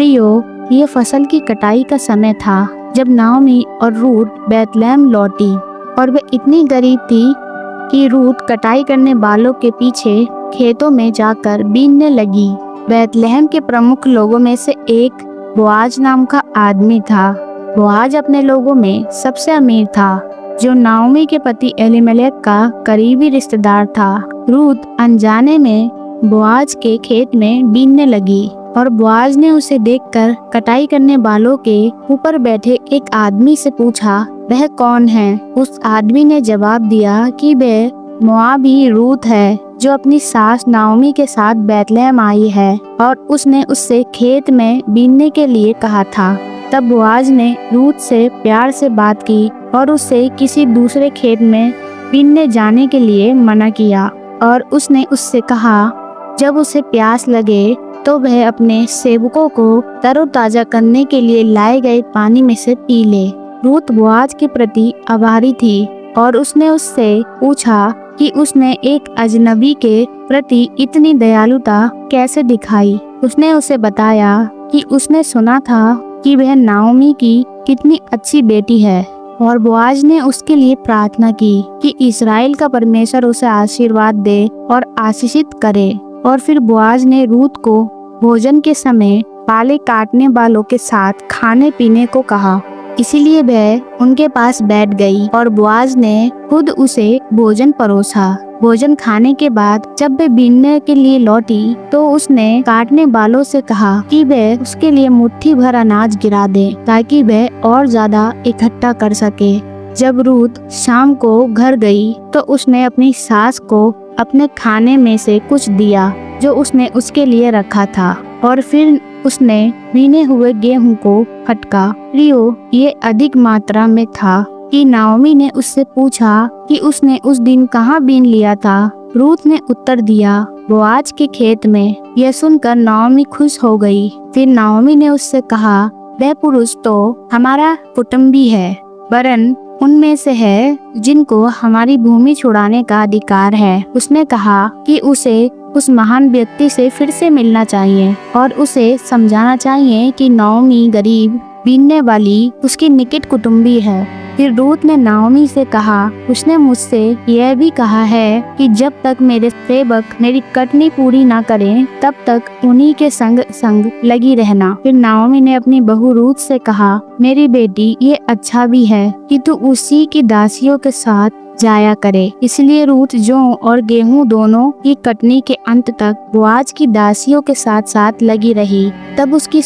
प्रियो, ये फसल की कटाई का समय था जब नाओमी और रूथ बैतलहम लौटी और वे इतनी गरीब थी कि रूथ कटाई करने वालों के पीछे खेतों में जाकर बीनने लगी। बैतलहम के प्रमुख लोगों में से एक बोआज नाम का आदमी था। बोआज अपने लोगों में सबसे अमीर था, जो नाओमी के पति एलीमेलेक का करीबी रिश्तेदार था। रूथ अनजाने में बोआज के खेत में बीनने लगी और बोआज ने उसे देखकर कटाई करने वालों के ऊपर बैठे एक आदमी से पूछा, वह कौन है? उस आदमी ने जवाब दिया कि वह मोआबी रूथ है, जो अपनी सास नाओमी के साथ बैतलहम आई है और उसने उससे खेत में बीनने के लिए कहा था। तब बोआज ने रूथ से प्यार से बात की और उसे किसी दूसरे खेत में बीनने जाने के लिए मना किया और उसने उससे कहा, जब उसे प्यास लगे तो वह अपने सेवकों को तरोताजा करने के लिए लाए गए पानी में से पी ले। रूथ बोआज के प्रति आभारी थी और उसने उससे पूछा कि उसने एक अजनबी के प्रति इतनी दयालुता कैसे दिखाई। उसने उसे बताया कि उसने सुना था कि वह नाओमी की कितनी अच्छी बेटी है और बोआज ने उसके लिए प्रार्थना की कि इस्राएल का परमेश्वर उसे आशीर्वाद दे और आशीषित करे। और फिर बोआज ने रूथ को भोजन के समय बालें काटने वालों के साथ खाने पीने को कहा, इसीलिए वह उनके पास बैठ गई और बोआज ने खुद उसे भोजन परोसा। भोजन खाने के बाद जब वे बीनने के लिए लौटी तो उसने काटने वालों से कहा कि वह उसके लिए मुट्ठी भर अनाज गिरा दे ताकि वह और ज्यादा इकट्ठा कर सके। जब रूथ शाम को घर गई तो उसने अपनी सास को अपने खाने में से कुछ दिया जो उसने उसके लिए रखा था और फिर उसने बीने हुए गेहूं को फटका। प्रियो, ये अधिक मात्रा में था कि नाओमी ने उससे पूछा कि उसने उस दिन कहाँ बीन लिया था। रूथ ने उत्तर दिया, बोआज के खेत में। यह सुनकर नाओमी खुश हो गई। फिर नाओमी ने उससे कहा, वह पुरुष तो हमारा कुटुंबी है, वरन उनमें से है जिनको हमारी भूमि छुड़ाने का अधिकार है। उसने कहा कि उसे उस महान व्यक्ति से फिर से मिलना चाहिए और उसे समझाना चाहिए कि नाओमी गरीब बीनने वाली उसकी निकट कुटुंबी है। फिर रूथ ने नाओमी से कहा, उसने मुझसे यह भी कहा है कि जब तक मेरे सेवक मेरी कटनी पूरी ना करें तब तक उन्हीं के संग संग लगी रहना। फिर नाओमी ने अपनी बहू रूथ से कहा, मेरी बेटी, ये अच्छा भी है कि तू उसी की दासियों के साथ जाया करे। इसलिए रूथ जौ और गेहूं दोनों की कटनी के अंत तक बोआज की दासियों के साथ साथ लगी रही। तब उसकी